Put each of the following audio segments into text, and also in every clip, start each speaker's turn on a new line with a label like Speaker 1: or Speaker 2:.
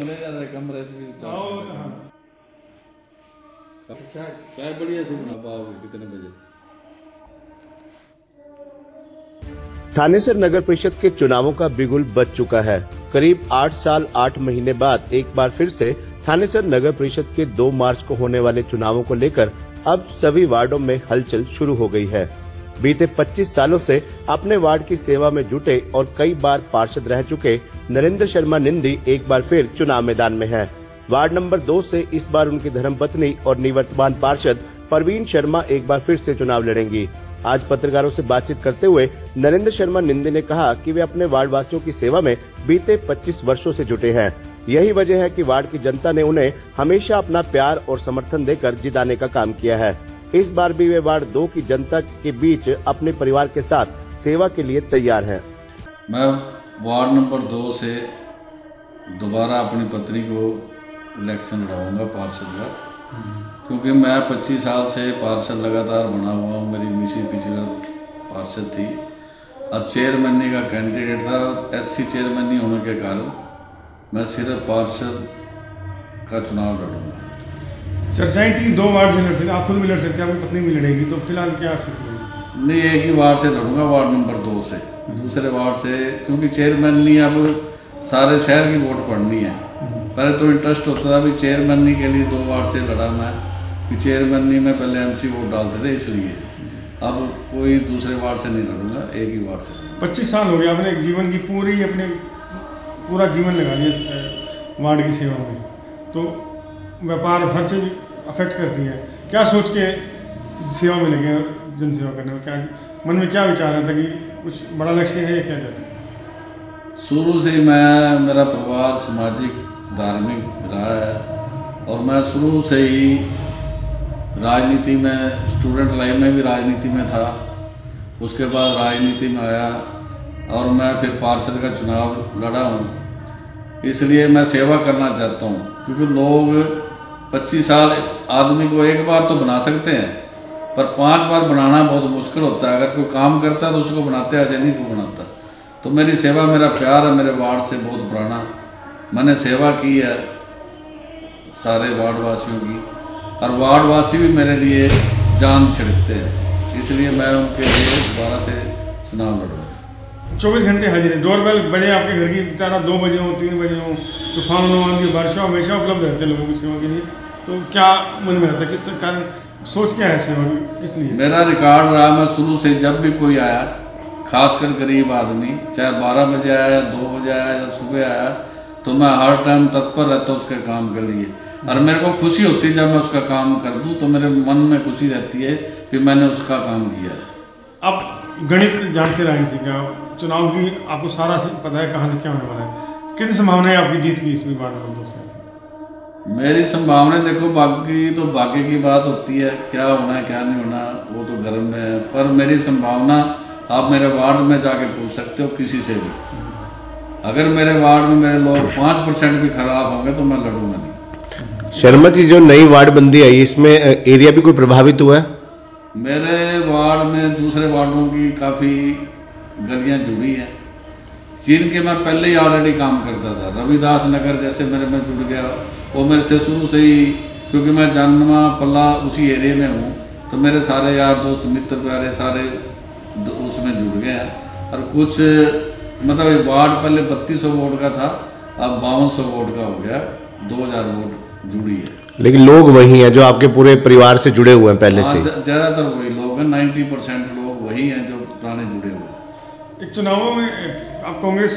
Speaker 1: कमरे से चाय बढ़िया से बना पाओगे कितने बजे?
Speaker 2: थानेसर नगर परिषद के चुनावों का बिगुल बज चुका है। करीब 8 साल 8 महीने बाद एक बार फिर से थानेसर नगर परिषद के 2 मार्च को होने वाले चुनावों को लेकर अब सभी वार्डों में हलचल शुरू हो गई है। बीते 25 सालों से अपने वार्ड की सेवा में जुटे और कई बार पार्षद रह चुके नरेंद्र शर्मा निंदी एक बार फिर चुनाव मैदान में हैं। वार्ड नंबर 2 से इस बार उनकी धर्मपत्नी और निवर्तमान पार्षद परवीन शर्मा एक बार फिर से चुनाव लड़ेंगी। आज पत्रकारों से बातचीत करते हुए नरेंद्र शर्मा निंदी ने कहा कि वे अपने वार्ड वासियों की सेवा में बीते 25 वर्षों से जुटे हैं। यही वजह है कि वार्ड की जनता ने उन्हें हमेशा अपना प्यार और समर्थन देकर जिताने का काम किया है। इस बार भी वे वार्ड 2 की जनता के बीच अपने परिवार के साथ सेवा के लिए तैयार हैं।
Speaker 1: मैं वार्ड नंबर 2 से दोबारा अपनी पत्नी को इलेक्शन लड़ाऊंगा पार्षद का, क्योंकि मैं 25 साल से पार्षद लगातार बना हुआ हूँ। मेरी मिसी पिछला पार्षद थी और चेयरमैनी का कैंडिडेट था। एससी चेयरमैनी होने के कारण मैं सिर्फ पार्षद का चुनाव लड़ूंगा।
Speaker 3: चर्चाएं थी 2 वार्ड से लड़ सकते, आप खुद भी लड़ सकते हैं, आपकी पत्नी भी लड़ेगी, तो फिलहाल क्या स्थिति है?
Speaker 1: नहीं, एक ही वार्ड से लड़ूंगा, वार्ड नंबर 2 से। दूसरे वार्ड से क्योंकि चेयरमैनी अब सारे शहर की वोट पड़नी है। पहले तो इंटरेस्ट होता था भी चेयरमैनी के लिए 2 वार्ड से लड़ा मैं, कि चेयरमैनी में पहले एमसी वोट डालते थे, इसलिए अब कोई दूसरे वार्ड से नहीं लड़ूंगा, एक ही वार्ड से।
Speaker 3: 25 साल हो गया, आपने एक जीवन की पूरा जीवन लगा दिया वार्ड की सेवा में, तो व्यापार हर चीज़ अफेक्ट करती है। क्या सोच के सेवा में लगे, जन सेवा करने में क्या मन में क्या विचार आता कि कुछ बड़ा लक्ष्य है या क्या कहते हैं?
Speaker 1: शुरू से मेरा परिवार सामाजिक धार्मिक रहा है और मैं शुरू से ही राजनीति में, स्टूडेंट लाइफ में भी राजनीति में था, उसके बाद राजनीति में आया और मैं फिर पार्षद का चुनाव लड़ा हूँ। इसलिए मैं सेवा करना चाहता हूँ, क्योंकि लोग 25 साल आदमी को एक बार तो बना सकते हैं, पर 5 बार बनाना बहुत मुश्किल होता है। अगर कोई काम करता है तो उसको बनाते, ऐसे नहीं को बनाता। तो मेरी सेवा, मेरा प्यार है मेरे वार्ड से बहुत पुराना। मैंने सेवा की है सारे वार्ड वासियों की, और वार्ड वासी भी मेरे लिए जान छिड़कते हैं, इसलिए मैं उनके लिए दोबारा से चुनाव लड़ूंगा।
Speaker 3: 24 घंटे हाजिर है, डोरबेल बजे आपके घर की, 2 बजे हो, 3 बजे हो, तूफान आंधी बारिशों हमेशा उपलब्ध रहते हैं लोगों की सेवा के लिए। तो क्या मन में रहता है, किस कारण सोच क्या है सेवा किस लिए?
Speaker 1: मेरा रिकॉर्ड रहा, मैं शुरू से जब भी कोई आया, खासकर गरीब आदमी, चाहे 12 बजे आया, 2 बजे आया या सुबह आया, तो मैं हर टाइम तत्पर रहता हूँ उसके काम के लिए। और मेरे को खुशी होती है जब मैं उसका काम कर दूँ, तो मेरे मन में खुशी रहती है कि मैंने उसका काम किया है।
Speaker 3: आप गणित जानते राजनीति का, चुनाव की आपको सारा पता है कहाँ से क्या होने वाला है, कितनी संभावना है आपकी जीत की इसमें वार्ड नंबर 2 से?
Speaker 1: मेरी संभावनाएं देखो, बाकी तो भाग्य की बात होती है, क्या होना है क्या नहीं होना वो तो घर में है, पर मेरी संभावना आप मेरे वार्ड में जाके पूछ सकते हो किसी से भी। अगर मेरे वार्ड में मेरे लोग 5% भी खराब होंगे तो मैं लड़ूंगा नहीं।
Speaker 2: शर्मा जी, जो नई वार्ड बंदी आई, इसमें एरिया भी कोई प्रभावित हुआ है?
Speaker 1: मेरे वार्ड में दूसरे वार्डों की काफ़ी गलियां जुड़ी हैं, जिनके मैं पहले ही ऑलरेडी काम करता था। रविदास नगर जैसे मेरे में जुड़ गया, वो मेरे से शुरू से ही, क्योंकि मैं जन्मा पला उसी एरिया में हूँ, तो मेरे सारे यार दोस्त मित्र प्यारे सारे उसमें जुड़ गए हैं। और कुछ मतलब वार्ड पहले 3200 वोट का था, अब 5200 वोट का हो गया, 2000 वोट जुड़ी है।
Speaker 2: लेकिन लोग वही हैं जो आपके पूरे परिवार से जुड़े हुए हैं पहले से?
Speaker 1: ज़्यादातर वही लोग हैं, 90% लोग वही हैं जो पुराने जुड़े हुए हैं।
Speaker 3: एक चुनावों में आप कांग्रेस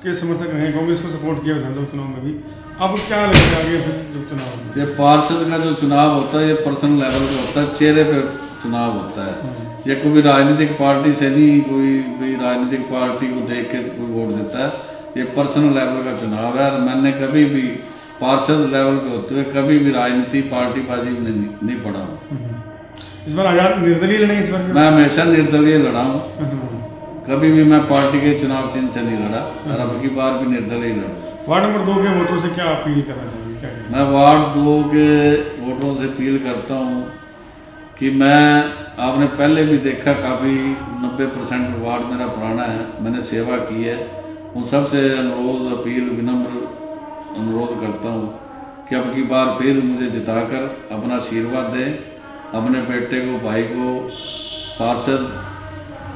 Speaker 3: के समर्थक हैं, कांग्रेस को सपोर्ट किया विधानसभा चुनाव में भी, अब क्या लगता है आगे जो चुनाव?
Speaker 1: ये पार्षद का जो चुनाव होता है ये पर्सनल लेवल पे होता है, चेहरे पे चुनाव होता है। ये कोई राजनीतिक पार्टी से नहीं, कोई भी राजनीतिक पार्टी को देख के कोई वोट देता है। ये पर्सनल लेवल का चुनाव है, और मैंने कभी भी पार्षद लेवल पे होते हुए कभी भी राजनीति पार्टी बाजी में नहीं पड़ा हूँ।
Speaker 3: इस बार आजाद निर्दलीय लड़ेंगे? इस बार
Speaker 1: मैं हमेशा निर्दलीय लड़ा हूँ, कभी भी मैं पार्टी के चुनाव चिन्ह से नहीं लड़ा, और अब की बार भी निर्दलीय लड़ा।
Speaker 3: वार्ड नंबर 2 के वोटरों से क्या अपील करना चाहिए, क्या?
Speaker 1: मैं वार्ड 2 के वोटरों से अपील करता हूँ कि आपने पहले भी देखा, काफ़ी 90% वार्ड मेरा पुराना है, मैंने सेवा की है। उन सबसे अनुरोध अपील विनम्र अनुरोध करता हूँ कि अब की बार फिर मुझे जिताकर अपना आशीर्वाद दें, अपने बेटे को, भाई को पार्षद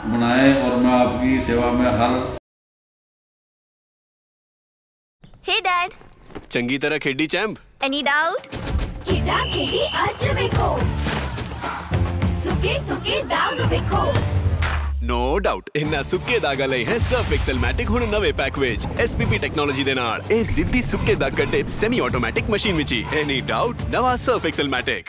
Speaker 1: बनाएं और मैं आपकी सेवा में हर।
Speaker 4: हे डैड,
Speaker 5: चंगी तरह खेडी चैंप।
Speaker 4: Any doubt?
Speaker 6: किदा खेडी अज वेखो, सुके सुके दाग वेखो।
Speaker 5: नो डाउट इन्ना सुक्के दागा लई है सर्फ एक्सेल मैटिक हुण नवे पैक विच एसपीपी टेक्नोलॉजी दे नाल ए जिद्दी सुक्के दाग कटे semi automatic machine which he. Any doubt नवा सर्फ एक्सेल मैटिक।